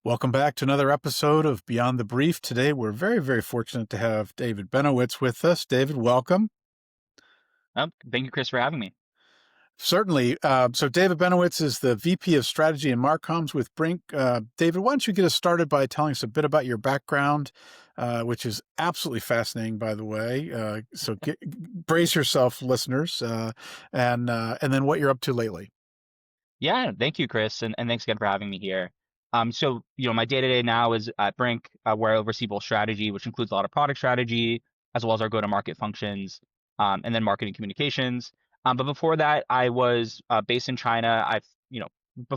Welcome back to another episode of Beyond the Brief. Today, we're very, very fortunate to have David Benowitz with us. David, welcome. Thank you, Chris, for having me. Certainly. So David Benowitz is the VP of Strategy and MarComms with BRINC. David, why don't you get us started by telling us a bit about your background, which is absolutely fascinating, by the way. Brace yourself, listeners, and then what you're up to lately. Yeah, thank you, Chris, and thanks again for having me here. My day-to-day now is at BRINC, where I oversee both strategy, which includes a lot of product strategy, as well as our go-to-market functions, and then marketing communications. But before that, I was based in China.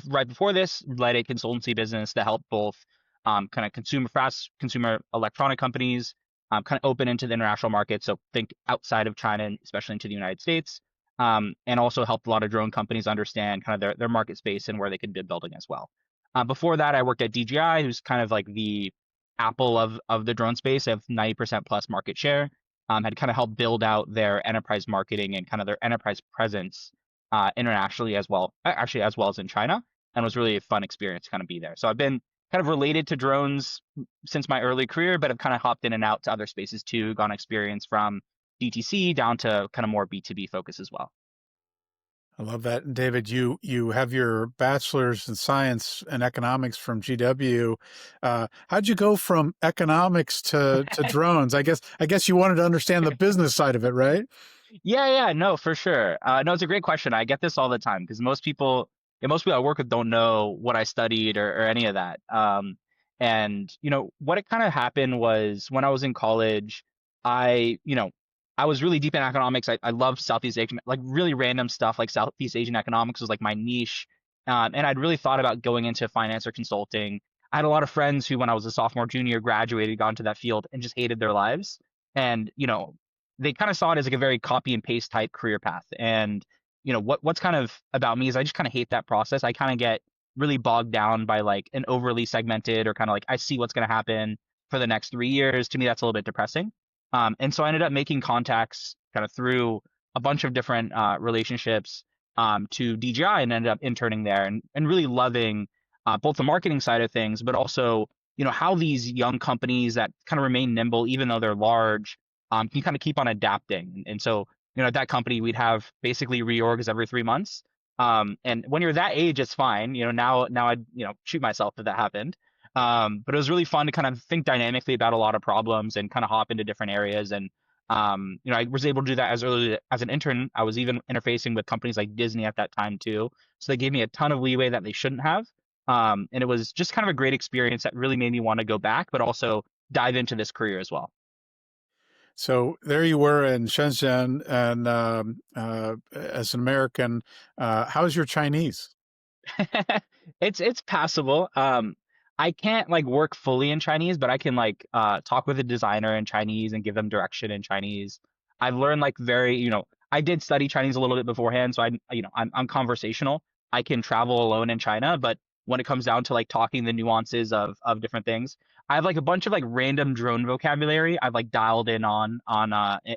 Right before this, led a consultancy business that helped both kind of consumer electronic companies kind of open into the international market. So think outside of China, and especially into the United States. And also helped a lot of drone companies understand kind of their market space and where they could be building as well. Before that, I worked at DJI, who's kind of like the Apple of the drone space. They have 90% plus market share. Had kind of helped build out their enterprise marketing and kind of their enterprise presence internationally as well, actually as well as in China, and was really a fun experience to kind of be there. So I've been kind of related to drones since my early career, but I've kind of hopped in and out to other spaces too, gone experience from DTC down to kind of more B2B focus as well. I love that. And David, you have your bachelor's in science and economics from GW. How'd you go from economics to drones? I guess you wanted to understand the business side of it, right? Yeah, no, for sure. No, it's a great question. I get this all the time because most people I work with don't know what I studied or any of that. And what it kind of happened was when I was in college, I was really deep in economics. I loved Southeast Asian, like really random stuff, like Southeast Asian economics was like my niche. And I'd really thought about going into finance or consulting. I had a lot of friends who, when I was a sophomore, junior, graduated, got into that field and just hated their lives. And they kind of saw it as like a very copy and paste type career path. And what's kind of about me is I just kind of hate that process. I kind of get really bogged down by like an overly segmented or kind of like I see what's going to happen for the next 3 years. To me, that's a little bit depressing. And so I ended up making contacts kind of through a bunch of different relationships to DJI and ended up interning there and really loving both the marketing side of things, but also how these young companies that kind of remain nimble even though they're large can kind of keep on adapting. And so at that company we'd have basically reorgs every 3 months. And when you're that age, it's fine. Now I'd shoot myself if that happened. But it was really fun to kind of think dynamically about a lot of problems and kind of hop into different areas. And I was able to do that as early as an intern. I was even interfacing with companies like Disney at that time too. So they gave me a ton of leeway that they shouldn't have. And it was just kind of a great experience that really made me want to go back, but also dive into this career as well. So there you were in Shenzhen, and as an American, how's your Chinese? It's passable. I can't like work fully in Chinese, but I can like talk with a designer in Chinese and give them direction in Chinese. I've learned like I did study Chinese a little bit beforehand, so I'm conversational. I can travel alone in China, but when it comes down to like talking the nuances of different things, I have like a bunch of like random drone vocabulary I've like dialed in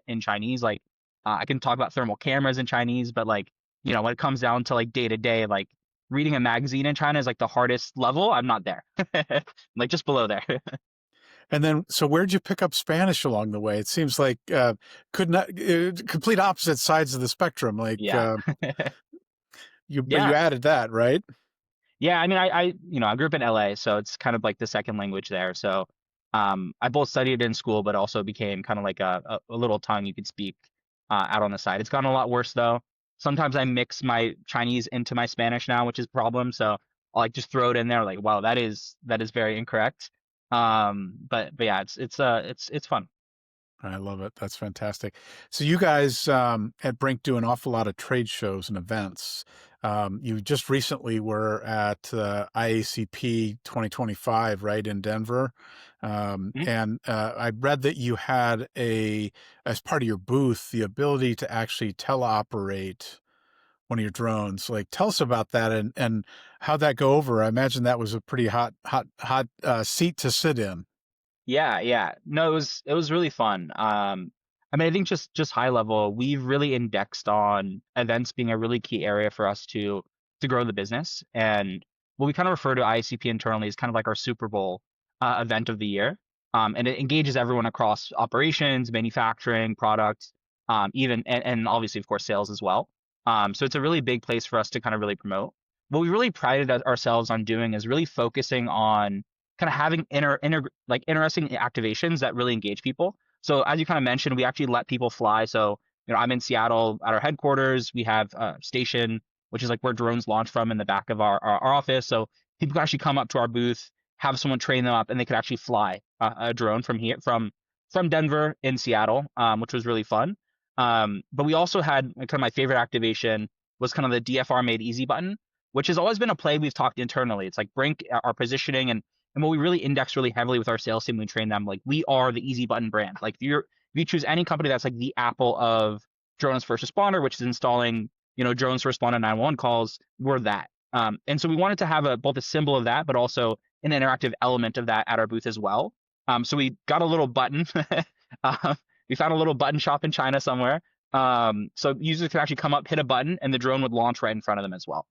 in Chinese. Like I can talk about thermal cameras in Chinese, but like when it comes down to like day to day, like reading a magazine in China is like the hardest level. I'm not there. Like just below there. And then, so where'd you pick up Spanish along the way? It seems like could not complete opposite sides of the spectrum. Like Yeah. but you Yeah. added that, right? Yeah. I mean, I grew up in LA, so it's kind of like the second language there. So I both studied in school, but also became kind of like a little tongue you could speak out on the side. It's gotten a lot worse though. Sometimes I mix my Chinese into my Spanish now, which is a problem. So I'll like just throw it in there like, wow, that is very incorrect. But yeah, it's fun. I love it. That's fantastic. So you guys at Brink do an awful lot of trade shows and events. You just recently were at IACP 2025, right, in Denver. Mhm. And I read that you had as part of your booth, the ability to actually teleoperate one of your drones. Like, tell us about that and how'd that go over? I imagine that was a pretty hot seat to sit in. Yeah. No, it was really fun. I mean, I think just high level, we've really indexed on events being a really key area for us to grow the business. And what we kind of refer to IACP internally as kind of like our Super Bowl event of the year. And it engages everyone across operations, manufacturing, products, even and obviously of course sales as well. So it's a really big place for us to kind of really promote. What we really prided ourselves on doing is really focusing on kind of having like interesting activations that really engage people. So as you kind of mentioned, we actually let people fly. So I'm in Seattle at our headquarters. We have a station, which is like where drones launch from in the back of our office. So people can actually come up to our booth, have someone train them up, and they could actually fly a drone from here from Denver in Seattle, which was really fun. But we also had kind of my favorite activation was kind of the DFR made easy button, which has always been a play we've talked internally. It's like BRINC, our positioning, and what we really index really heavily with our sales team, we train them like we are the easy button brand. Like if you choose any company that's like the Apple of drones first responder, which is installing drones to respond to 911 calls, we're that. And so we wanted to have both a symbol of that, but also an interactive element of that at our booth as well. So we got a little button. uh, we found a little button shop in China somewhere. So users could actually come up, hit a button, and the drone would launch right in front of them as well.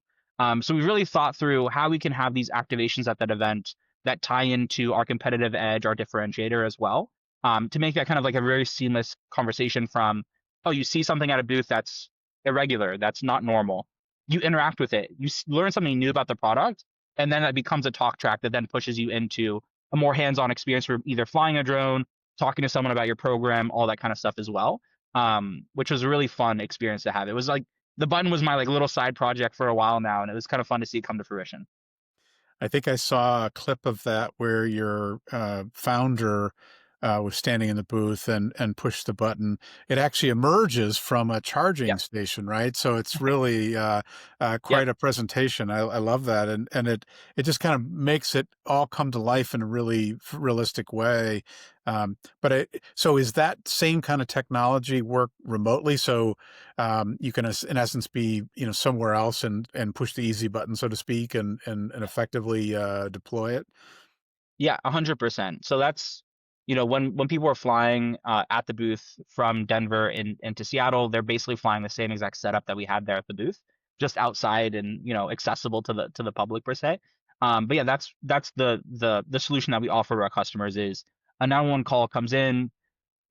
So we really thought through how we can have these activations at that event that tie into our competitive edge, our differentiator as well, to make that kind of like a very seamless conversation from, oh, you see something at a booth that's irregular, that's not normal. You interact with it, you learn something new about the product, and then it becomes a talk track that then pushes you into a more hands-on experience for either flying a drone, talking to someone about your program, all that kind of stuff as well, which was a really fun experience to have. It was like the button was my like little side project for a while now, and it was kind of fun to see it come to fruition. I think I saw a clip of that where your founder was standing in the booth and pushed the button. It actually emerges from a charging Yep. station, right? So it's really Yep. quite a presentation. I love that, and it just kind of makes it all come to life in a really realistic way. So is that same kind of technology work remotely? So you can, in essence, be somewhere else and push the easy button, so to speak, and effectively deploy it. Yeah, 100%. So that's, when people are flying at the booth from Denver into Seattle, they're basically flying the same exact setup that we had there at the booth, just outside and accessible to the public per se. But yeah, that's the solution that we offer to our customers is a 911 call comes in,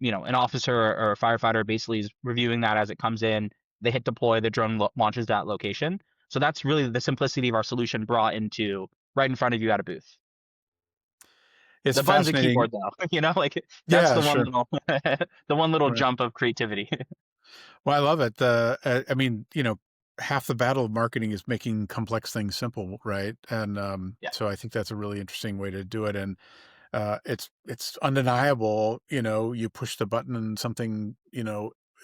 an officer or a firefighter basically is reviewing that as it comes in. They hit deploy, the drone launches that location. So that's really the simplicity of our solution brought into right in front of you at a booth. It's The button's a fascinating. keyboard though, like that's Yeah, sure. the one little Right. jump of creativity. Well, I love it. I mean, half the battle of marketing is making complex things simple, right? And Yeah. so I think that's a really interesting way to do it. And it's undeniable, you push the button and something,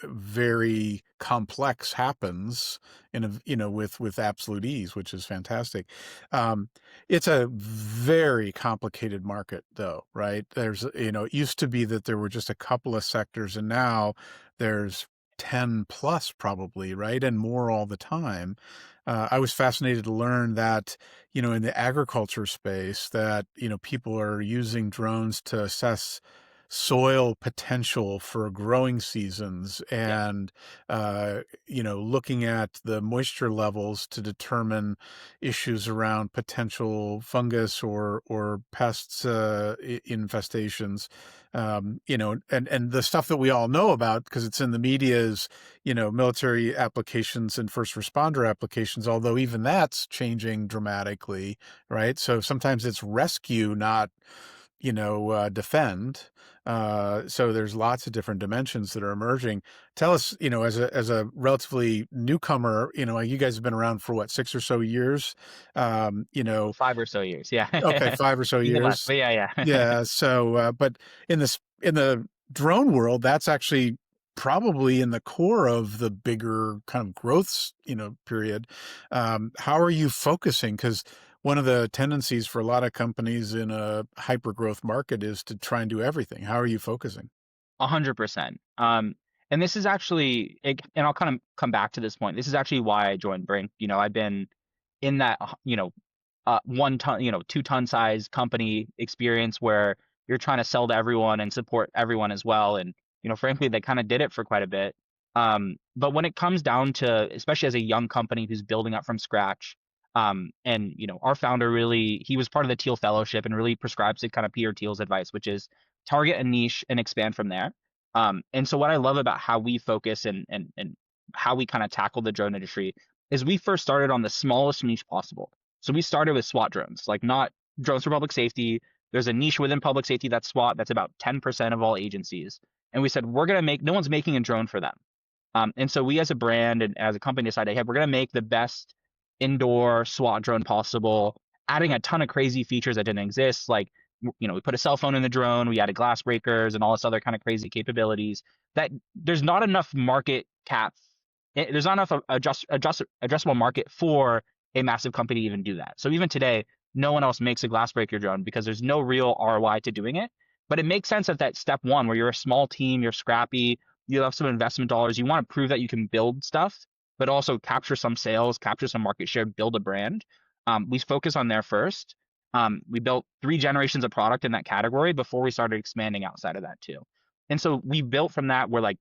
very complex happens with absolute ease, which is fantastic. Um, it's a very complicated market though, right? It used to be that there were just a couple of sectors and now there's 10 plus probably, right? And more all the time. I was fascinated to learn that in the agriculture space that, people are using drones to assess soil potential for growing seasons Yeah. and, looking at the moisture levels to determine issues around potential fungus or pests, infestations. And the stuff that we all know about because it's in the media is, military applications and first responder applications, although even that's changing dramatically, right? So sometimes it's rescue, not, defend. So there's lots of different dimensions that are emerging. Tell us, as a relatively newcomer, you guys have been around for what, 6 or so years? Um, you know, 5 or so years. Yeah. okay, 5 or so years. But yeah. Yeah. So, but in the drone world, that's actually probably in the core of the bigger kind of growth, period. How are you focusing? Because one of the tendencies for a lot of companies in a hyper growth market is to try and do everything. How are you focusing? 100%. And this is actually, and I'll kind of come back to this point. This is actually why I joined Brink. I've been in that, 1 ton, 2 ton size company experience where you're trying to sell to everyone and support everyone as well. And, frankly, they kind of did it for quite a bit. But when it comes down to, especially as a young company who's building up from scratch, And our founder really, he was part of the Teal Fellowship and really prescribes the kind of Peter Thiel's advice, which is target a niche and expand from there. And so what I love about how we focus and how we kind of tackle the drone industry is we first started on the smallest niche possible. So we started with SWAT drones, like not drones for public safety. There's a niche within public safety that's SWAT, that's about 10% of all agencies. And we said, no one's making a drone for them. And so we as a brand and as a company decided, hey, we're going to make the best indoor SWAT drone possible, adding a ton of crazy features that didn't exist. Like, we put a cell phone in the drone, we added glass breakers and all this other kind of crazy capabilities that there's not enough market cap. There's not enough addressable market for a massive company to even do that. So even today, no one else makes a glass breaker drone because there's no real ROI to doing it. But it makes sense at that step one where you're a small team, you're scrappy, you have some investment dollars, you want to prove that you can build stuff, but also capture some sales, capture some market share, build a brand. We focus on there first. We built 3 generations of product in that category before we started expanding outside of that too. And so we built from that. We're like,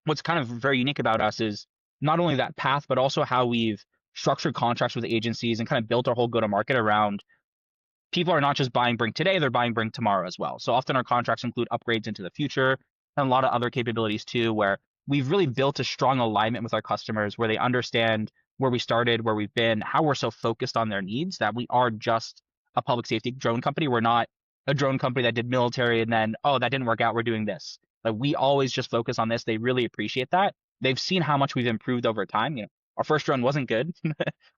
what's kind of very unique about us is not only that path, but also how we've structured contracts with agencies and kind of built our whole go-to-market around people are not just buying BRINC today, they're buying BRINC tomorrow as well. So often our contracts include upgrades into the future and a lot of other capabilities too, where we've really built a strong alignment with our customers where they understand where we started, where we've been, how we're so focused on their needs that we are just a public safety drone company. We're not a drone company that did military and then, oh, that didn't work out, we're doing this. Like we always just focus on this. They really appreciate that. They've seen how much we've improved over time. Our first drone wasn't good.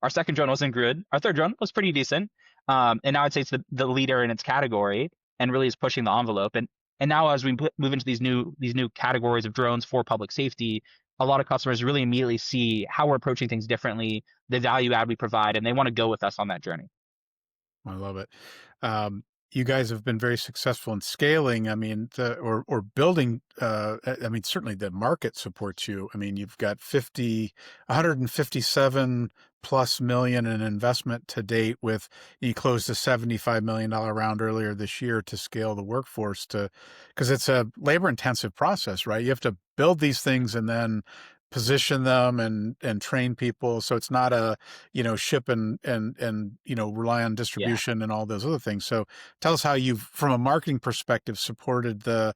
Our second drone wasn't good. Our third drone was pretty decent. And now I'd say it's the leader in its category and really is pushing the envelope. And now as we move into these new categories of drones for public safety, a lot of customers really immediately see how we're approaching things differently, the value add we provide, and they want to go with us on that journey. I love it. You guys have been very successful in scaling. I mean, or building. I mean, certainly the market supports you. I mean, you've got 157 plus million in investment to date. With you closed a $75 million round earlier this year to scale the workforce because it's a labor intensive process, right? You have to build these things and then position them and train people. So it's not a, ship and rely on Yeah. distribution and all those other things. So tell us how you've, from a marketing perspective, supported the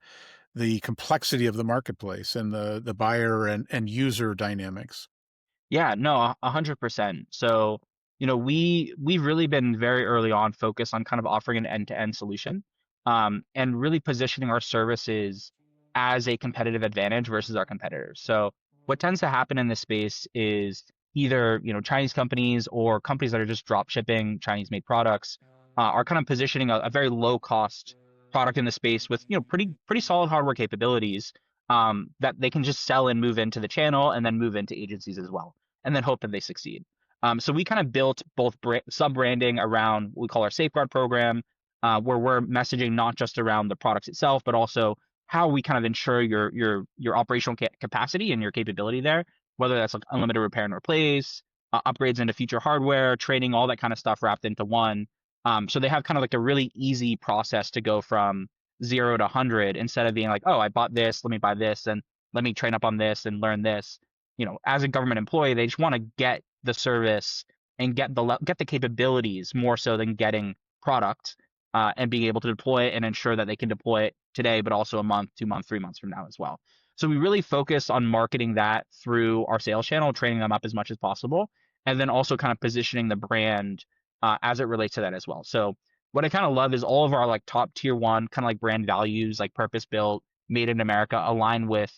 complexity of the marketplace and the buyer and user dynamics. Yeah, no, 100%. So, we've really been very early on focused on kind of offering an end-to-end solution, and really positioning our services as a competitive advantage versus our competitors. So, what tends to happen in this space is either, Chinese companies or companies that are just drop shipping Chinese-made products, are kind of positioning a very low-cost product in the space with, pretty solid hardware capabilities, that they can just sell and move into the channel and then move into agencies as well and then hope that they succeed. So we kind of built both sub-branding around what we call our safeguard program, where we're messaging not just around the products itself, but also how we kind of ensure your operational capacity and your capability there, whether that's like unlimited repair and replace, upgrades into future hardware, training, all that kind of stuff wrapped into one. So they have kind of like a really easy process to go from 0 to 100 instead of being like, oh, I bought this, let me buy this, and let me train up on this and learn this. As a government employee, they just want to get the service and get the capabilities more so than getting product, and being able to deploy it and ensure that they can deploy it today, but also a month, 2 months, 3 months from now as well. So we really focus on marketing that through our sales channel, training them up as much as possible, and then also kind of positioning the brand, as it relates to that as well. So what I kind of love is all of our like top tier one kind of like brand values, like purpose built, made in America, align with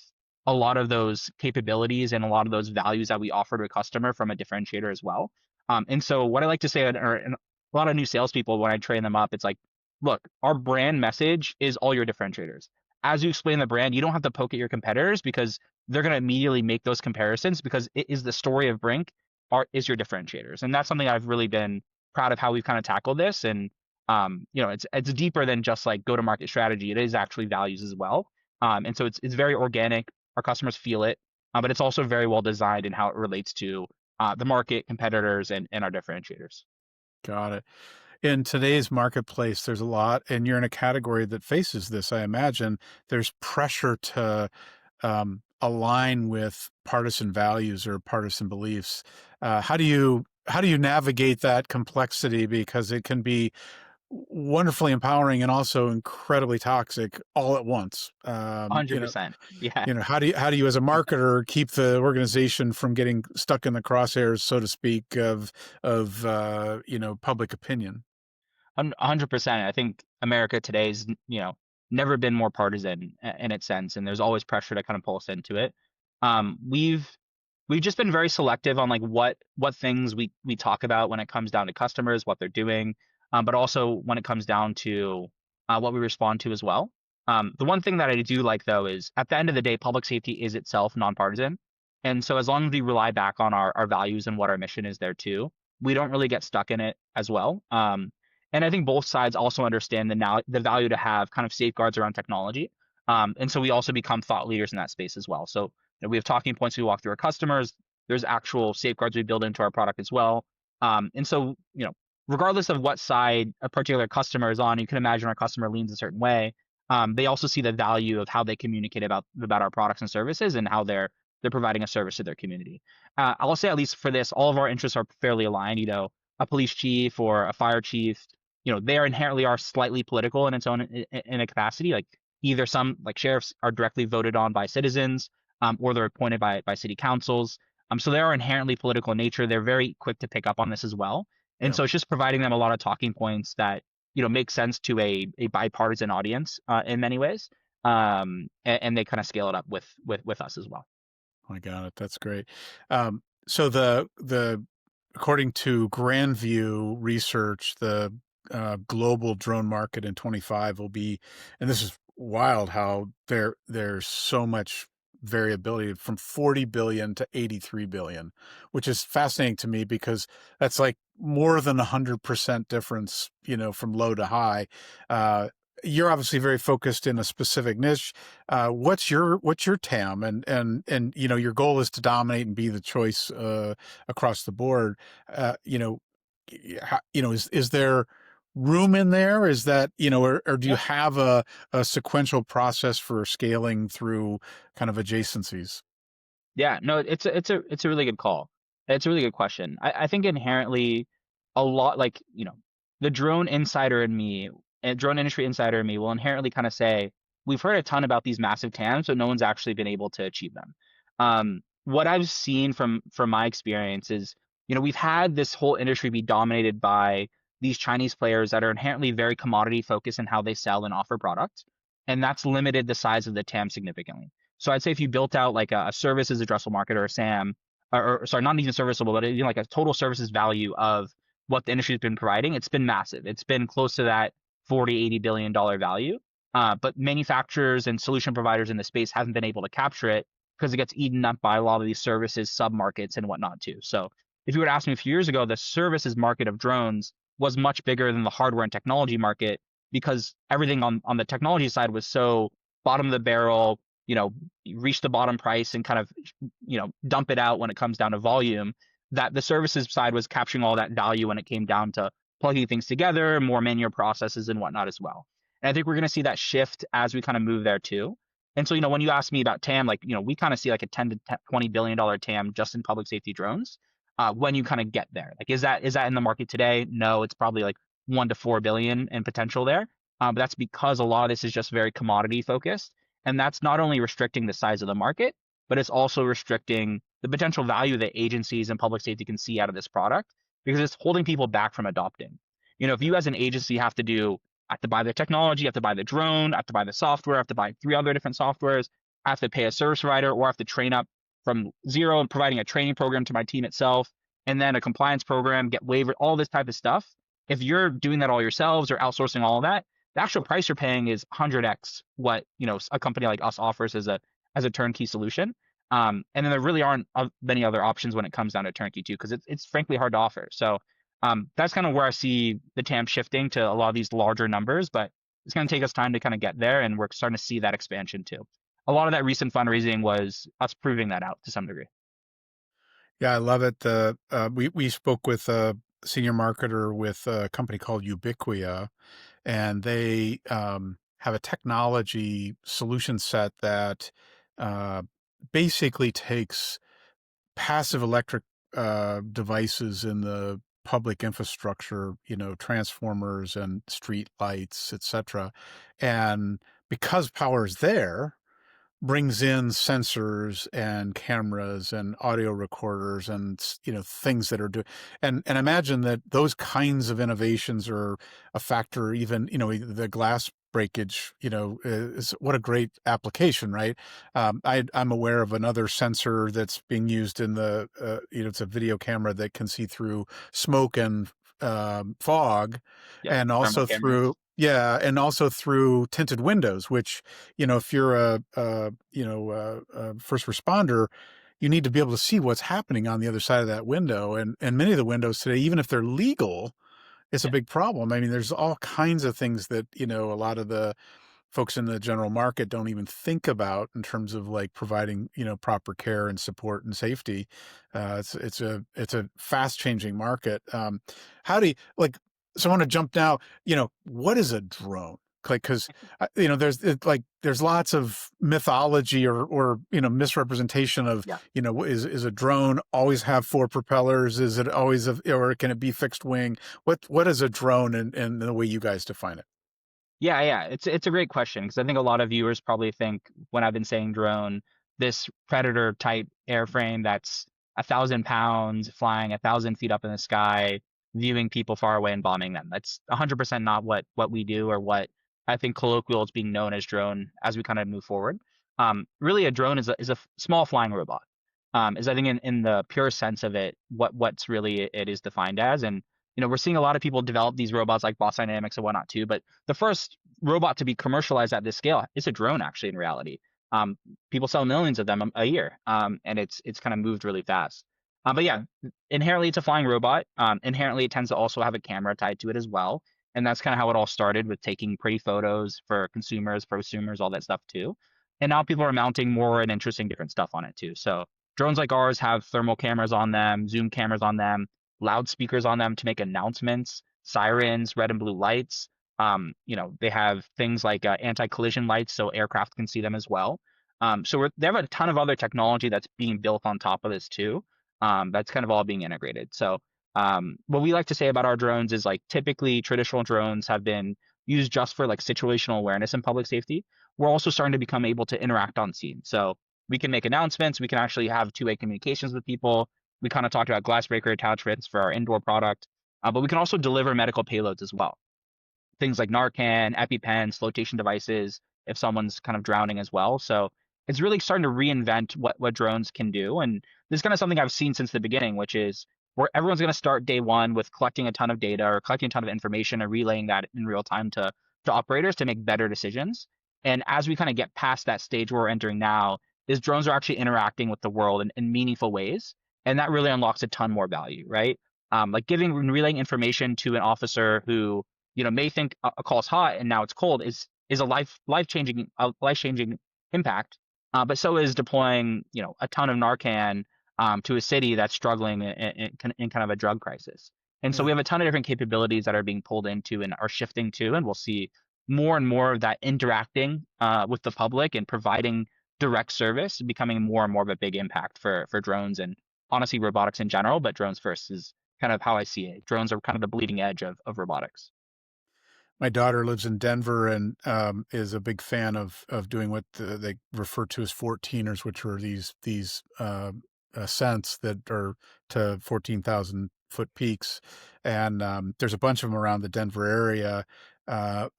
a lot of those capabilities and a lot of those values that we offer to a customer from a differentiator as well. And so what I like to say, and a lot of new salespeople, when I train them up, it's like, look, our brand message is all your differentiators. As you explain the brand, you don't have to poke at your competitors because they're going to immediately make those comparisons because it is the story of BRINC is your differentiators. And that's something I've really been proud of how we've kind of tackled this. And it's deeper than just like go to market strategy. It is actually values as well. And so it's very organic. Our customers feel it, but it's also very well designed in how it relates to the market, competitors, and our differentiators. Got it. In today's marketplace, there's a lot, and you're in a category that faces this, I imagine. There's pressure to align with partisan values or partisan beliefs. How do you how do you navigate that complexity? Because it can be wonderfully empowering and also incredibly toxic all at once. 100%. Yeah. How do you as a marketer keep the organization from getting stuck in the crosshairs, so to speak, of public opinion? 100%. I think America today is, never been more partisan in its sense, and there's always pressure to kind of pull us into it. We've just been very selective on like what things we talk about when it comes down to customers, what they're doing, but also when it comes down to what we respond to as well. The one thing that I do like though is at the end of the day, public safety is itself nonpartisan, and so as long as we rely back on our values and what our mission is there too, we don't really get stuck in it as well. And I think both sides also understand the value to have kind of safeguards around technology. And so we also become thought leaders in that space as well. So we have talking points we walk through our customers. There's actual safeguards we build into our product as well. And so, regardless of what side a particular customer is on, you can imagine our customer leans a certain way. They also see the value of how they communicate about our products and services and how they're providing a service to their community. I'll say at least for this, all of our interests are fairly aligned. A police chief or a fire chief, they are slightly political in its own in a capacity. Like either some like sheriffs are directly voted on by citizens, or they're appointed by city councils. So they are inherently political in nature. They're very quick to pick up on this as well. And Yeah. so it's just providing them a lot of talking points that, make sense to a bipartisan audience in many ways. And they kind of scale it up with us as well. I got it. That's great. So the according to Grandview research, the global drone market in 25 will be, and this is wild how there's so much variability from 40 billion to 83 billion, which is fascinating to me because that's like more than 100% difference, from low to high. You're obviously very focused in a specific niche. What's your TAM, and your goal is to dominate and be the choice across the board. Is there room in there? Is that or do you Yeah. have a sequential process for scaling through kind of adjacencies? Yeah, no, it's a really good call. It's a really good question. I think inherently a lot like, the drone insider in me and drone industry insider in me will inherently kind of say, we've heard a ton about these massive TAMs, but no one's actually been able to achieve them. What I've seen from my experience is, we've had this whole industry be dominated by these Chinese players that are inherently very commodity focused in how they sell and offer products, and that's limited the size of the TAM significantly. So I'd say if you built out like a services addressable market or a SAM, or sorry, not even serviceable, but like a total services value of what the industry's been providing, it's been massive. It's been close to that 40, $80 billion value. But manufacturers and solution providers in the space haven't been able to capture it because it gets eaten up by a lot of these services, sub markets, and whatnot too. So if you were to ask me a few years ago, the services market of drones was much bigger than the hardware and technology market because everything on the technology side was so bottom of the barrel, reach the bottom price and kind of, dump it out when it comes down to volume, that the services side was capturing all that value when it came down to plugging things together, more manual processes and whatnot as well. And I think we're going to see that shift as we kind of move there too. And so, when you ask me about TAM, like, we kind of see like a 10 to $20 billion TAM just in public safety drones. When you kind of get there, like, is that in the market today? No, it's probably like 1 to 4 billion in potential there. But that's because a lot of this is just very commodity focused. And that's not only restricting the size of the market, but it's also restricting the potential value that agencies and public safety can see out of this product because it's holding people back from adopting. If you as an agency have to buy the technology, have to buy the drone, have to buy the software, have to buy 3 other different softwares, have to pay a service provider, or have to train up from zero and providing a training program to my team itself, and then a compliance program, get waiver, all this type of stuff. If you're doing that all yourselves or outsourcing all of that, the actual price you're paying is 100x what a company like us offers as a turnkey solution. And then there really aren't many other options when it comes down to turnkey too, because it's frankly hard to offer. So that's kind of where I see the TAM shifting to a lot of these larger numbers, but it's going to take us time to kind of get there, and we're starting to see that expansion too. A lot of that recent fundraising was us proving that out to some degree. Yeah, I love it. We spoke with a senior marketer with a company called Ubiquia, and they have a technology solution set that uh, basically takes passive electric devices in the public infrastructure, transformers and street lights, etc. And because power is there, brings in sensors and cameras and audio recorders and things that are doing, and imagine that those kinds of innovations are a factor. Even the glass breakage is what a great application, right? I'm aware of another sensor that's being used in the it's a video camera that can see through smoke and fog, Yep. and Thermal also cameras. through tinted windows, which if you're a first responder, you need to be able to see what's happening on the other side of that window. And many of the windows today, even if they're legal, it's a Yeah. big problem. I mean, there's all kinds of things that, a lot of the folks in the general market don't even think about in terms of like providing, proper care and support and safety. It's a fast changing market. How do you like, so I want to jump now, what is a drone? Like, cause there's lots of mythology or, misrepresentation of, Yeah. is a drone always have four propellers? Is it always, or can it be fixed wing? What is a drone and the way you guys define it? Yeah, yeah. It's a great question because I think a lot of viewers probably think when I've been saying drone, this predator type airframe that's 1,000 pounds, flying 1,000 feet up in the sky, viewing people far away and bombing them. That's 100% not what we do or what I think colloquial is being known as drone as we kind of move forward. Really, a drone is a small flying robot. Is I think in the pure sense of it, what's really it is defined as, and we're seeing a lot of people develop these robots like Boss Dynamics and whatnot too, but the first robot to be commercialized at this scale is a drone, actually, in reality. Um, People sell millions of them a year, and it's kind of moved really fast. But yeah, inherently it's a flying robot. Inherently it tends to also have a camera tied to it as well, and that's kind of how it all started with taking pretty photos for consumers, prosumers, all that stuff too. And now people are mounting more and interesting different stuff on it too. So drones like ours have thermal cameras on them, zoom cameras on them, loudspeakers on them to make announcements, sirens, red and blue lights. They have things like anti-collision lights so aircraft can see them as well. They have a ton of other technology that's being built on top of this too. That's kind of all being integrated. So what we like to say about our drones is like typically traditional drones have been used just for like situational awareness and public safety. We're also starting to become able to interact on scene. So we can make announcements. We can actually have two-way communications with people. We kind of talked about glass breaker attachments for our indoor product, but we can also deliver medical payloads as well. Things like Narcan, EpiPens, flotation devices, if someone's kind of drowning as well. So it's really starting to reinvent what drones can do. And this is kind of something I've seen since the beginning, which is where everyone's going to start day one with collecting a ton of data or collecting a ton of information and relaying that in real time to operators to make better decisions. And as we kind of get past that stage where we're entering now, is drones are actually interacting with the world in meaningful ways. And that really unlocks a ton more value, right? Like giving and relaying information to an officer who may think a call's hot and now it's cold is a life changing impact. But so is deploying a ton of Narcan to a city that's struggling in kind of a drug crisis. And so Yeah. we have a ton of different capabilities that are being pulled into and are shifting to, and we'll see more and more of that interacting with the public and providing direct service becoming more and more of a big impact for drones and honestly robotics in general. But drones first is kind of how I see it. Drones are kind of the bleeding edge of robotics. My daughter lives in Denver and is a big fan of doing what they refer to as 14ers, which are these ascents that are to 14,000-foot peaks, and there's a bunch of them around the Denver area.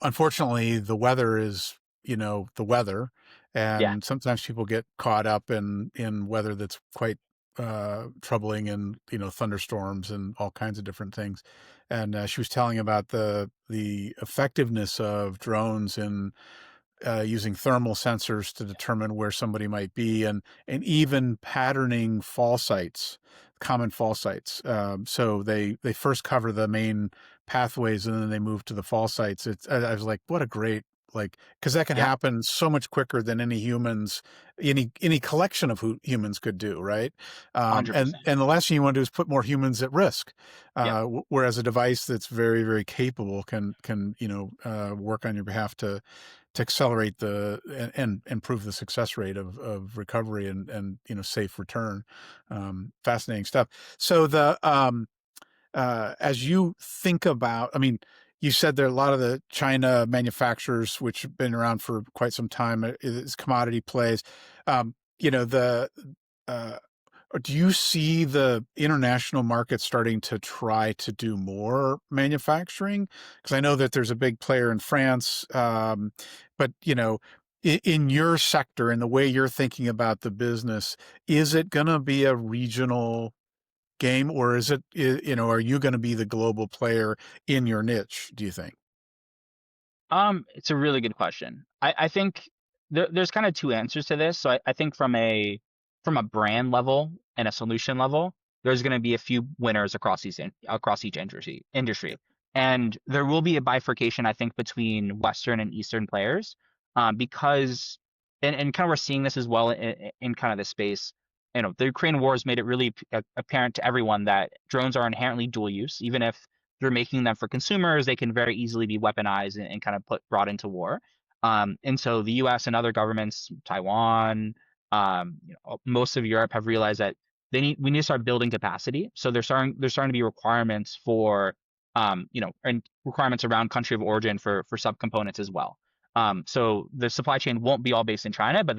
Unfortunately, the weather is the weather, Yeah. and sometimes people get caught up in weather that's quite troubling, and thunderstorms and all kinds of different things. And she was telling about the effectiveness of drones in using thermal sensors to determine where somebody might be, and even patterning fall sites, common fall sites. So they first cover the main pathways and then they move to the fall sites. I was like, what a great Like, because that can Yep, happen so much quicker than any collection of humans could do, right? And 100%. the last thing you want to do is put more humans at risk. Yep. Whereas a device that's very, very capable can work on your behalf to accelerate and improve the success rate of recovery and safe return. Fascinating stuff. So as you think about, I mean, you said there are a lot of the China manufacturers which have been around for quite some time is commodity plays. The uh, do you see the international market starting to try to do more manufacturing? Because I know that there's a big player in France, but in your sector and the way you're thinking about the business, is it going to be a regional game, or are you going to be the global player in your niche, do you think? It's a really good question. I think there's kind of two answers to this. So I think from a brand level and a solution level, there's going to be a few winners across each industry, and there will be a bifurcation, I think, between Western and Eastern players, because and kind of we're seeing this as well in kind of the space. The Ukraine war has made it really apparent to everyone that drones are inherently dual use, even if they're making them for consumers, they can very easily be weaponized and kind of brought into war. And so the U.S. and other governments, Taiwan, most of Europe have realized that we need to start building capacity. So there's starting to be requirements for and requirements around country of origin for subcomponents as well. So the supply chain won't be all based in China, but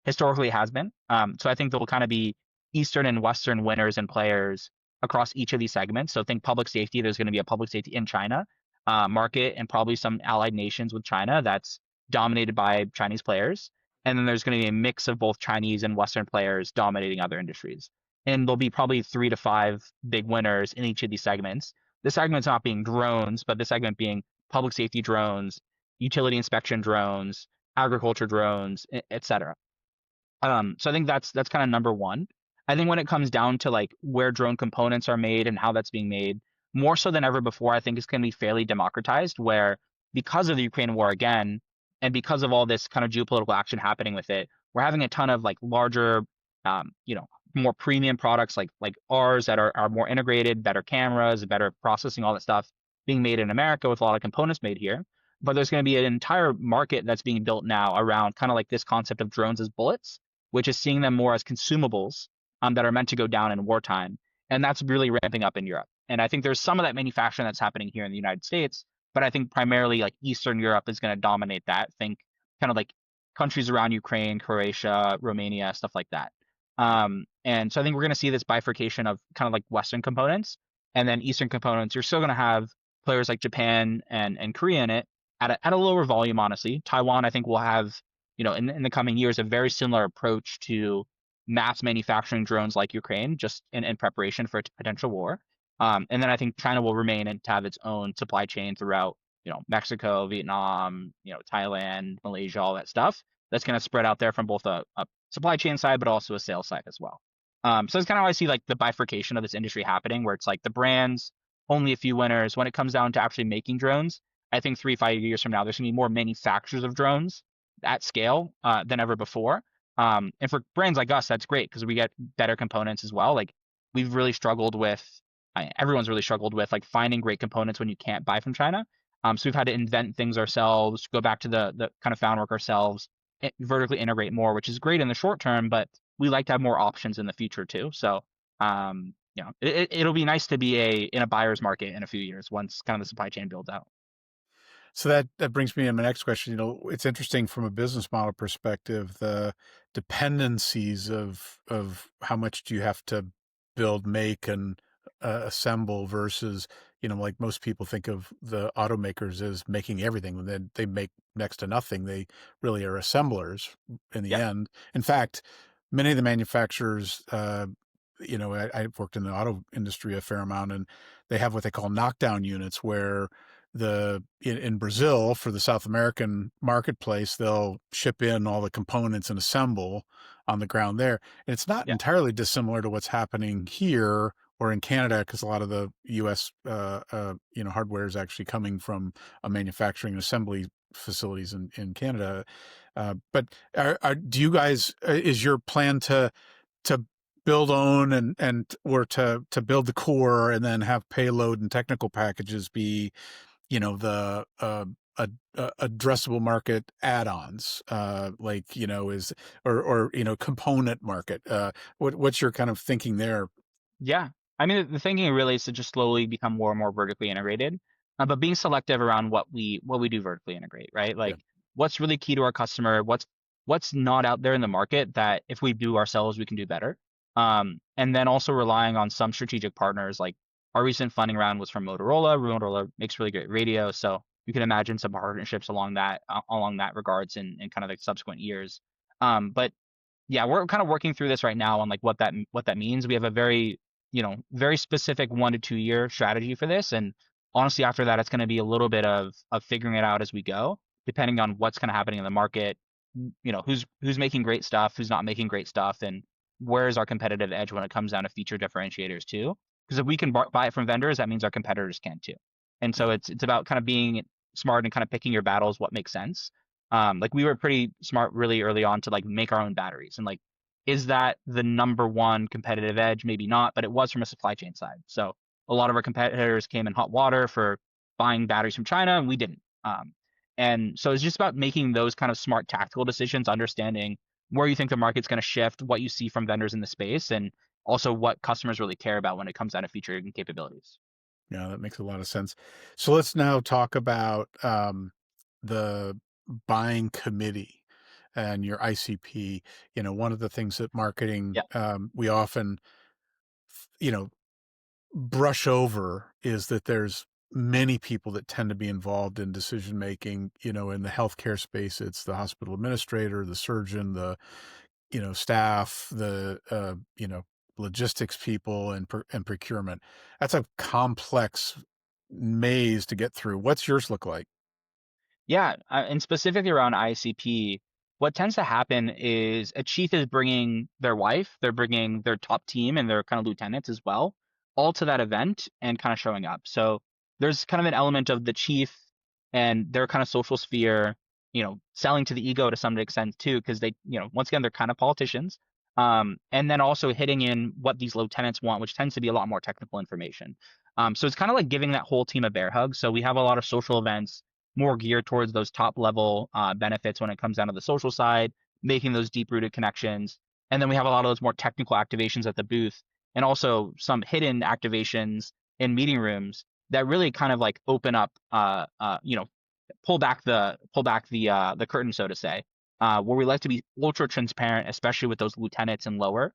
historically it has been. So I think there will kind of be Eastern and Western winners and players across each of these segments. So think public safety. There's going to be a public safety in China market and probably some allied nations with China that's dominated by Chinese players. And then there's going to be a mix of both Chinese and Western players dominating other industries. And there'll be probably 3 to 5 big winners in each of these segments. The segment's not being drones, but the segment being public safety drones, utility inspection drones, agriculture drones, etc. So I think that's kind of number one. I think when it comes down to like where drone components are made and how that's being made, more so than ever before, I think it's going to be fairly democratized. Where because of the Ukraine war again, and because of all this kind of geopolitical action happening with it, we're having a ton of like larger, um, you know, more premium products like ours that are more integrated, better cameras, better processing, all that stuff being made in America with a lot of components made here. But there's going to be an entire market that's being built now around kind of like this concept of drones as bullets, which is seeing them more as consumables that are meant to go down in wartime. And that's really ramping up in Europe. And I think there's some of that manufacturing that's happening here in the United States, but I think primarily like Eastern Europe is going to dominate that. Think kind of like countries around Ukraine, Croatia, Romania, stuff like that. And so I think we're going to see this bifurcation of kind of like Western components and then Eastern components. You're still going to have players like Japan and Korea in it at a lower volume, honestly. Taiwan, I think, will have in the coming years, a very similar approach to mass manufacturing drones like Ukraine, just in preparation for a potential war. And then I think China will remain and to have its own supply chain throughout, Mexico, Vietnam, Thailand, Malaysia, all that stuff. That's going to spread out there from both a supply chain side, but also a sales side as well. So it's kind of how I see like the bifurcation of this industry happening, where it's like the brands, only a few winners. When it comes down to actually making drones, I think 3 5 years from now, there's going to be more manufacturers of drones at scale than ever before. And for brands like us, that's great because we get better components as well. Like we've really struggled with, everyone's really struggled with like finding great components when you can't buy from China. So we've had to invent things ourselves, go back to the kind of found work ourselves, vertically integrate more, which is great in the short term, but we like to have more options in the future too. So it'll be nice to be in a buyer's market in a few years once kind of the supply chain builds out. So that brings me to my next question. It's interesting from a business model perspective, the dependencies of how much do you have to build, make, and assemble versus, like most people think of the automakers as making everything. When they make next to nothing, they really are assemblers in the Yep. end. In fact, many of the manufacturers, I've worked in the auto industry a fair amount, and they have what they call knockdown units where in Brazil for the South American marketplace, they'll ship in all the components and assemble on the ground there. And it's not Yeah. entirely dissimilar to what's happening here or in Canada, because a lot of the US hardware is actually coming from a manufacturing and assembly facilities in Canada. But do you guys, is your plan to build, own, and or to build the core and then have payload and technical packages be, the addressable market add-ons, like, is, or component market? What's your kind of thinking there? Yeah. I mean, the thinking really is to just slowly become more and more vertically integrated, but being selective around what we do vertically integrate, right? Yeah. Like what's really key to our customer, what's not out there in the market that if we do ourselves, we can do better. And then also relying on some strategic partners. Like our recent funding round was from Motorola. Motorola makes really great radio, so you can imagine some partnerships along that regards in kind of like subsequent years. But yeah, we're kind of working through this right now on like what that means. We have a very specific 1 to 2 year strategy for this, and honestly, after that, it's going to be a little bit of figuring it out as we go, depending on what's kind of happening in the market. Who's making great stuff, who's not making great stuff, and where is our competitive edge when it comes down to feature differentiators too. Because if we can buy it from vendors, that means our competitors can too. And so Yeah. it's about kind of being smart and kind of picking your battles, what makes sense. Like we were pretty smart really early on to like make our own batteries. And like, is that the number one competitive edge? Maybe not, but it was from a supply chain side. So a lot of our competitors came in hot water for buying batteries from China, and we didn't. And so it's just about making those kind of smart tactical decisions, understanding where you think the market's going to shift, what you see from vendors in the space, and also what customers really care about when it comes down to feature and capabilities. Yeah, that makes a lot of sense. So let's now talk about the buying committee and your ICP. One of the things that marketing, Yeah. we often, you know, brush over is that there's many people that tend to be involved in decision making. In the healthcare space, it's the hospital administrator, the surgeon, the staff, the logistics people, and procurement. That's a complex maze to get through. What's yours look like? Yeah, and specifically around ICP, what tends to happen is a chief is bringing their wife, they're bringing their top team and their kind of lieutenants as well, all to that event and kind of showing up. So there's kind of an element of the chief and their kind of social sphere, selling to the ego to some extent too, because they, once again, they're kind of politicians. And then also hitting in what these lieutenants want, which tends to be a lot more technical information. So it's kind of like giving that whole team a bear hug. So we have a lot of social events more geared towards those top level benefits when it comes down to the social side, making those deep rooted connections. And then we have a lot of those more technical activations at the booth and also some hidden activations in meeting rooms that really kind of like open up, pull back the curtain, so to say, where we like to be ultra transparent, especially with those lieutenants and lower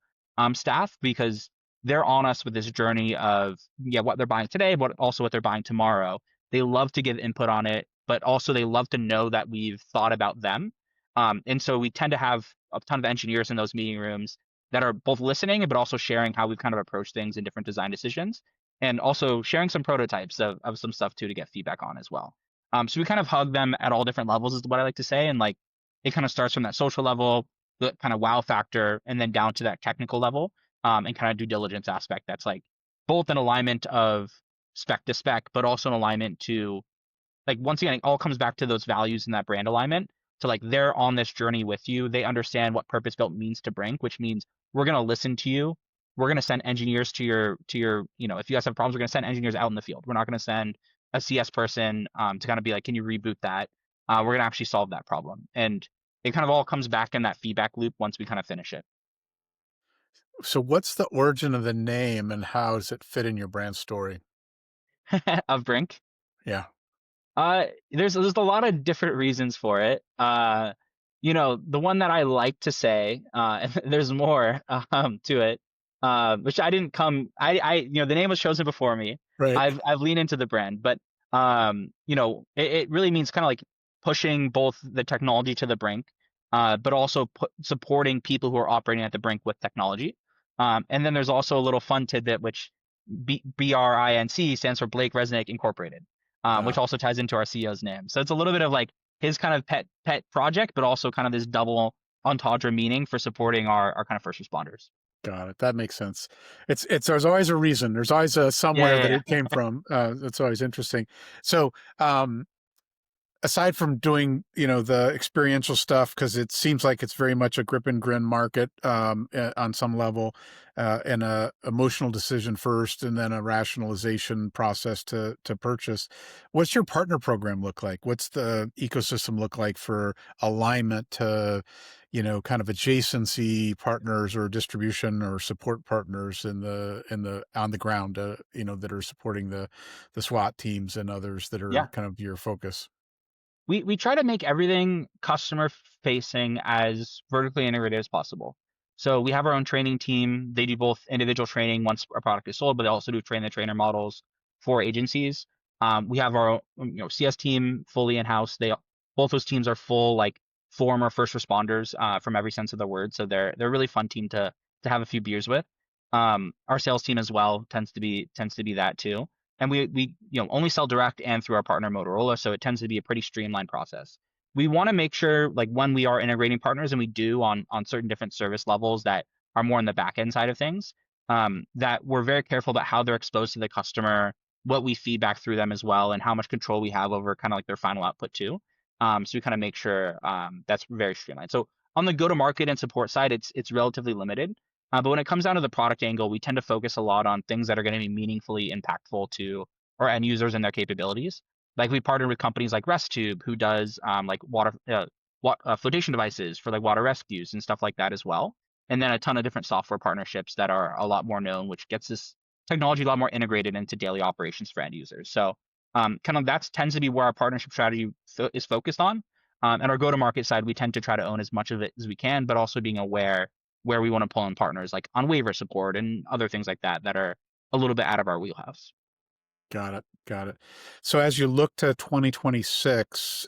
staff, because they're on us with this journey of what they're buying today, but also what they're buying tomorrow. They love to give input on it, but also they love to know that we've thought about them. And so we tend to have a ton of engineers in those meeting rooms that are both listening, but also sharing how we've kind of approached things in different design decisions, and also sharing some prototypes of some stuff too to get feedback on as well. So we kind of hug them at all different levels, is what I like to say. And like it kind of starts from that social level, the kind of wow factor, and then down to that technical level, and kind of due diligence aspect. That's like both an alignment of spec to spec, but also an alignment to like once again, it all comes back to those values and that brand alignment. So like they're on this journey with you. They understand what purpose built means to BRINC, which means we're gonna listen to you. We're gonna send engineers to your, if you guys have problems, we're gonna send engineers out in the field. We're not gonna send a CS person to kind of be like, can you reboot that? We're gonna actually solve that problem. And it kind of all comes back in that feedback loop once we kind of finish it. So what's the origin of the name and how does it fit in your brand story? Of BRINC. Yeah. There's a lot of different reasons for it. The one that I like to say, and there's more to it, which I didn't come. The name was chosen before me. Right. I've leaned into the brand, but it really means kind of like pushing both the technology to the brink, but also supporting people who are operating at the brink with technology. And then there's also a little fun tidbit, which BRINC stands for Blake Resnick Incorporated, which also ties into our CEO's name. So it's a little bit of like his kind of pet project, but also kind of this double entendre meaning for supporting our kind of first responders. Got it. That makes sense. There's always a reason. There's always a Yeah, somewhere yeah, that yeah. it came from. That's always interesting. So, aside from doing, the experiential stuff, because it seems like it's very much a grip and grin market, on some level, and a emotional decision first, and then a rationalization process to purchase. What's your partner program look like? What's the ecosystem look like for alignment to, kind of adjacency partners or distribution or support partners in the on the ground, that are supporting the SWAT teams and others that are Yeah. kind of your focus? We try to make everything customer facing as vertically integrated as possible. So we have our own training team. They do both individual training once a product is sold, but they also do train the trainer models for agencies. We have our own, CS team fully in house. They both those teams are full like former first responders from every sense of the word. So they're a really fun team to have a few beers with. Our sales team as well tends to be that too. And we only sell direct and through our partner Motorola, so it tends to be a pretty streamlined process. We want to make sure like when we are integrating partners, and we do on certain different service levels that are more on the back end side of things, that we're very careful about how they're exposed to the customer, what we feedback through them as well, and how much control we have over kind of like their final output too. So we kind of make sure that's very streamlined. So on the go to market and support side, it's relatively limited. But when it comes down to the product angle, we tend to focus a lot on things that are going to be meaningfully impactful to our end users and their capabilities. Like we partner with companies like ResTube, who does like flotation devices for like water rescues and stuff like that as well. And then a ton of different software partnerships that are a lot more known, which gets this technology a lot more integrated into daily operations for end users. So kind of that tends to be where our partnership strategy is focused on. And our go-to-market side, we tend to try to own as much of it as we can, but also being aware where we want to pull in partners like on waiver support and other things like that that are a little bit out of our wheelhouse. Got it. Got it. So as you look to 2026,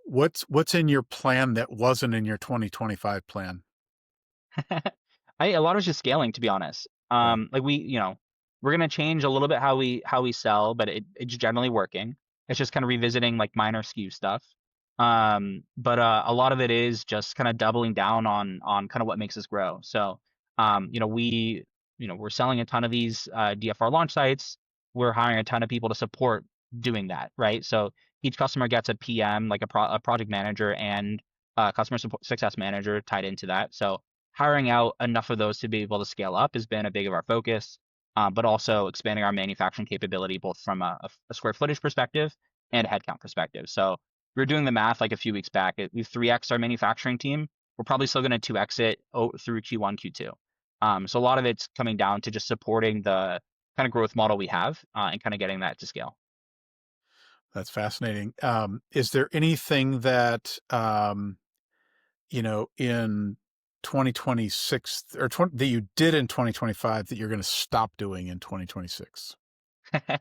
what's in your plan that wasn't in your 2025 plan? A lot of it's just scaling, to be honest. Right. Like we're gonna change a little bit how we sell, but it's generally working. It's just kind of revisiting like minor SKU stuff. But a lot of it is just kind of doubling down on kind of what makes us grow. So, we're selling a ton of these DFR launch sites. We're hiring a ton of people to support doing that, right? So each customer gets a PM, like a project manager and a customer support success manager tied into that. So hiring out enough of those to be able to scale up has been a big of our focus, but also expanding our manufacturing capability both from a square footage perspective and a headcount perspective. So we were doing the math like a few weeks back. We've 3x our manufacturing team. We're probably still going to 2x it through Q1, Q2. So a lot of it's coming down to just supporting the kind of growth model we have and kind of getting that to scale. That's fascinating. Is there anything that, in 2026 or that you did in 2025 that you're going to stop doing in 2026? I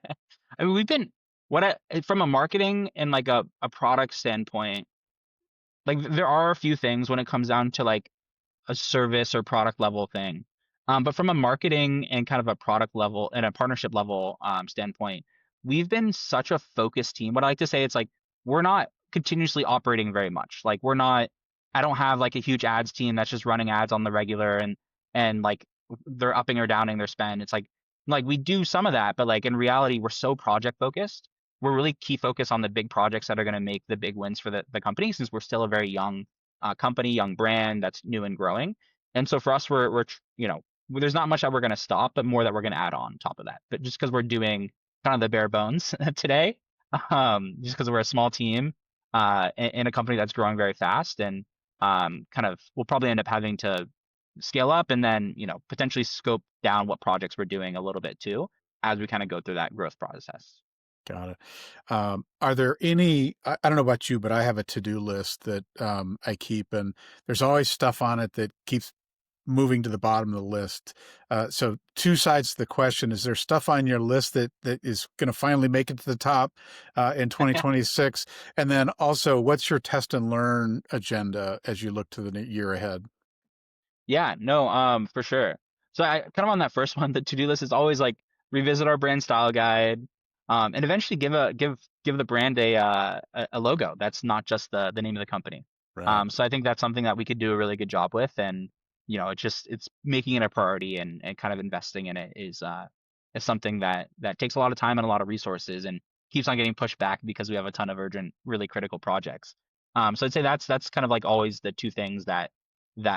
mean, from a marketing and like a product standpoint, like there are a few things when it comes down to like a service or product level thing. But from a marketing and kind of a product level and a partnership level standpoint, we've been such a focused team. What I like to say, it's like we're not continuously operating very much. Like I don't have like a huge ads team that's just running ads on the regular and like they're upping or downing their spend. It's like we do some of that, but like in reality, we're so project focused. We're really key focus on the big projects that are going to make the big wins for the company, since we're still a very young company, young brand that's new and growing. And so for us, there's not much that we're going to stop, but more that we're going to add on top of that. But just because we're doing kind of the bare bones today, just because we're a small team in a company that's growing very fast, and kind of we'll probably end up having to scale up and then potentially scope down what projects we're doing a little bit too as we kind of go through that growth process. Got it. Are there any, I don't know about you, but I have a to-do list that I keep, and there's always stuff on it that keeps moving to the bottom of the list. So two sides to the question: is there stuff on your list that is going to finally make it to the top in 2026? And then also, what's your test and learn agenda as you look to the year ahead? Yeah, no, for sure. So I kind of on that first one, the to-do list is always like revisit our brand style guide, and eventually give the brand a logo that's not just the name of the company. Right. So I think that's something that we could do a really good job with, and it's making it a priority and kind of investing in it is something that takes a lot of time and a lot of resources. And keeps on getting pushed back because we have a ton of urgent, really critical projects. So I'd say that's kind of like always the two things that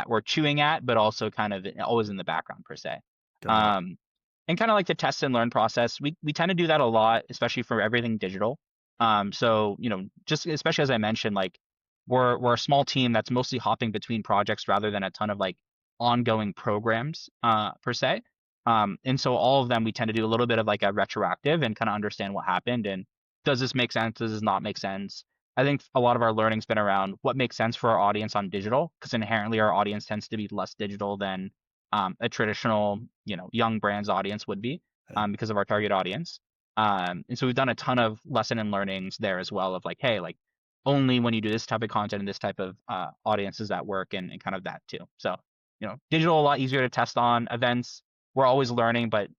we're chewing at, but also kind of always in the background per se. Got it. Um, and kind of like the test and learn process. We tend to do that a lot, especially for everything digital. So just especially as I mentioned, like we're a small team that's mostly hopping between projects rather than a ton of like ongoing programs per se. And so all of them we tend to do a little bit of like a retroactive and kind of understand what happened and does this make sense? Does this not make sense? I think a lot of our learning's been around what makes sense for our audience on digital, because inherently our audience tends to be less digital than a traditional, young brands audience would be, Right. because of our target audience. And so we've done a ton of lesson and learnings there as well of like, hey, like only when you do this type of content and this type of audiences that work and kind of that too. So, digital a lot easier to test on. Events, we're always learning, but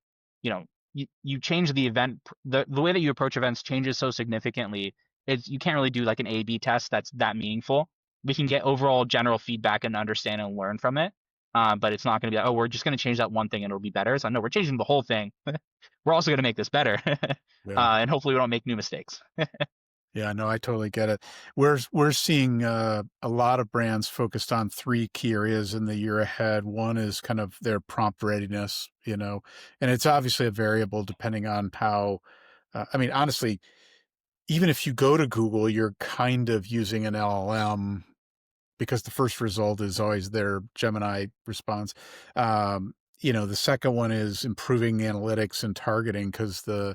you change the event, the way that you approach events changes so significantly. You can't really do like an A/B test that's that meaningful. We can get overall general feedback and understand and learn from it. But it's not going to be like, oh, we're just going to change that one thing and it'll be better. So no, we're changing the whole thing. We're also going to make this better, Yeah. and hopefully we don't make new mistakes. Yeah, no, I totally get it. We're seeing a lot of brands focused on three key areas in the year ahead. One is kind of their prompt readiness, and it's obviously a variable depending on how. I mean, honestly, even if you go to Google, you're kind of using an LLM because the first result is always their Gemini response. The second one is improving analytics and targeting because uh,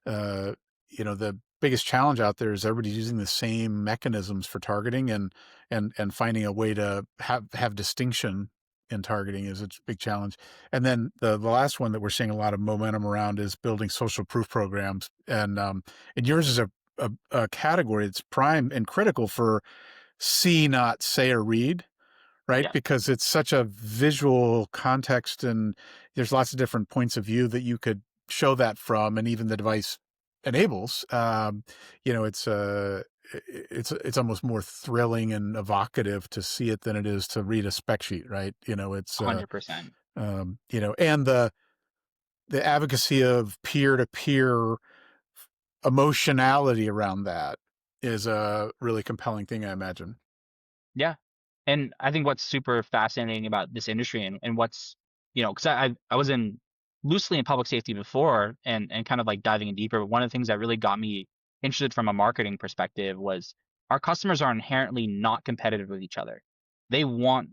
the biggest challenge out there is everybody's using the same mechanisms for targeting and finding a way to have distinction in targeting is a big challenge. And then the last one that we're seeing a lot of momentum around is building social proof programs. And yours is a category that's prime and critical for see, not say or read, right? Yeah, Because it's such a visual context and there's lots of different points of view that you could show that from, and even the device enables. It's it's almost more thrilling and evocative to see it than it is to read a spec sheet, right? It's 100%. and the advocacy of peer to peer emotionality around that is a really compelling thing, I imagine. Yeah. And I think what's super fascinating about this industry and what's, because I was in loosely in public safety before and kind of like diving in deeper. But one of the things that really got me interested from a marketing perspective was our customers are inherently not competitive with each other. They want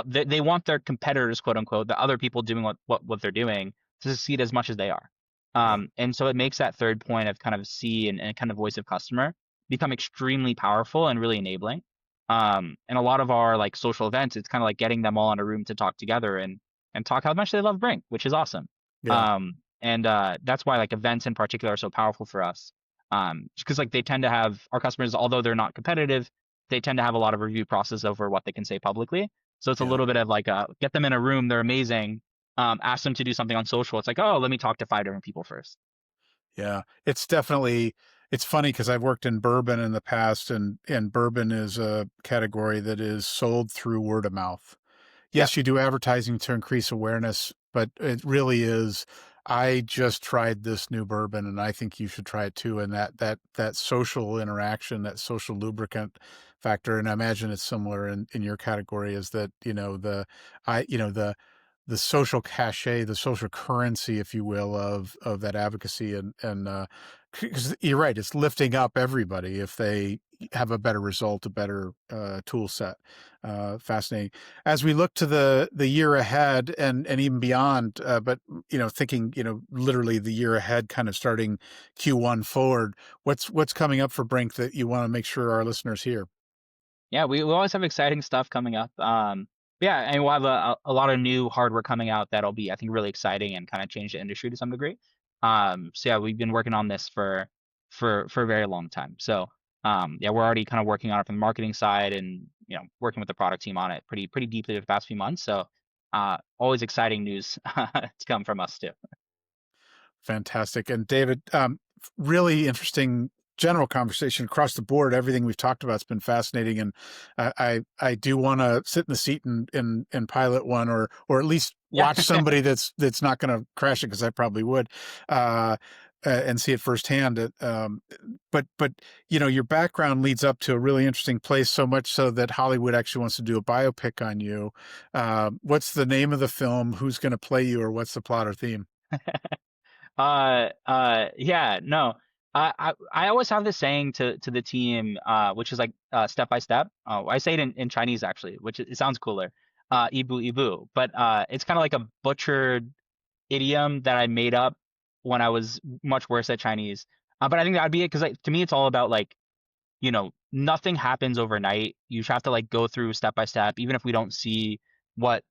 they want their competitors, quote unquote, the other people doing what they're doing to succeed as much as they are. Yeah. And so it makes that third point of kind of see and kind of voice of customer become extremely powerful and really enabling. And a lot of our like social events, it's kind of like getting them all in a room to talk together and talk how much they love BRINC, which is awesome. Yeah. And that's why like events in particular are so powerful for us. Because like they tend to have our customers, although they're not competitive, they tend to have a lot of review process over what they can say publicly. So it's a Yeah. little bit of like get them in a room, they're amazing. Ask them to do something on social. It's like, oh, let me talk to 5 different people first. Yeah. It's funny because I've worked in bourbon in the past, and bourbon is a category that is sold through word of mouth. Yep. Yes, you do advertising to increase awareness, but it really is, I just tried this new bourbon and I think you should try it too. And that social interaction, that social lubricant factor, and I imagine it's similar in your category, is that, I, the social cachet, the social currency, if you will, of that advocacy and because you're right, it's lifting up everybody if they have a better result, a better tool set. Fascinating. As we look to the year ahead and even beyond, but thinking literally the year ahead, kind of starting Q1 forward, what's coming up for Brink that you want to make sure our listeners hear? Yeah, we always have exciting stuff coming up. Yeah, and we'll have a lot of new hardware coming out that'll be, I think, really exciting and kind of change the industry to some degree. So yeah, we've been working on this for a very long time. So yeah, we're already kind of working on it from the marketing side and working with the product team on it pretty deeply the past few months. So always exciting news to come from us too. Fantastic. And David, really interesting general conversation across the board. Everything we've talked about has been fascinating, and I do want to sit in the seat and pilot one, or at least Yeah. watch somebody that's not going to crash it, because I probably would. Uh, and see it firsthand. But your background leads up to a really interesting place, so much so that Hollywood actually wants to do a biopic on you. What's the name of the film? Who's going to play you, or what's the plot or theme? Yeah, no. I always have this saying to the team, which is like step by step. I say it in Chinese actually, which it sounds cooler. Ibu ibu, but it's kind of like a butchered idiom that I made up when I was much worse at Chinese. But I think that'd be it because like to me it's all about like nothing happens overnight. You have to like go through step by step, even if we don't see what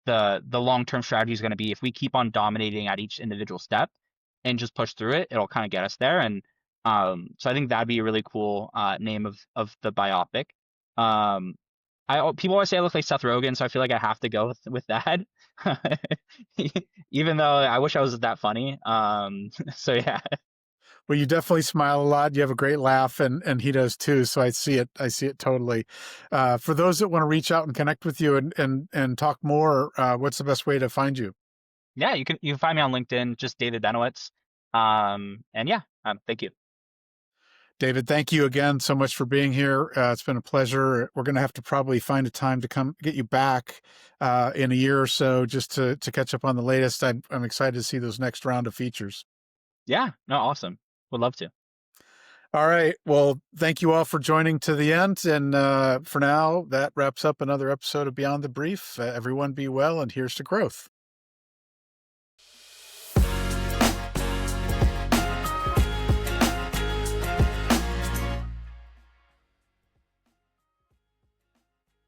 the long-term strategy is going to be. If we keep on dominating at each individual step and just push through it, it'll kind of get us there. And so I think that'd be a really cool name of the biopic. Um, people always say I look like Seth Rogen, so I feel like I have to go with that. Even though I wish I was that funny. So yeah. Well, you definitely smile a lot. You have a great laugh, and he does too. So I see it. I see it totally. For those that want to reach out and connect with you and talk more, what's the best way to find you? Yeah, you can find me on LinkedIn, just David Benowitz. And yeah, thank you. David, thank you again so much for being here. It's been a pleasure. We're going to have to probably find a time to come get you back in a year or so just to catch up on the latest. I'm excited to see those next round of features. Yeah, no, awesome. Would love to. All right. Well, thank you all for joining to the end. And for now, that wraps up another episode of Beyond the Brief. Everyone be well, and here's to growth.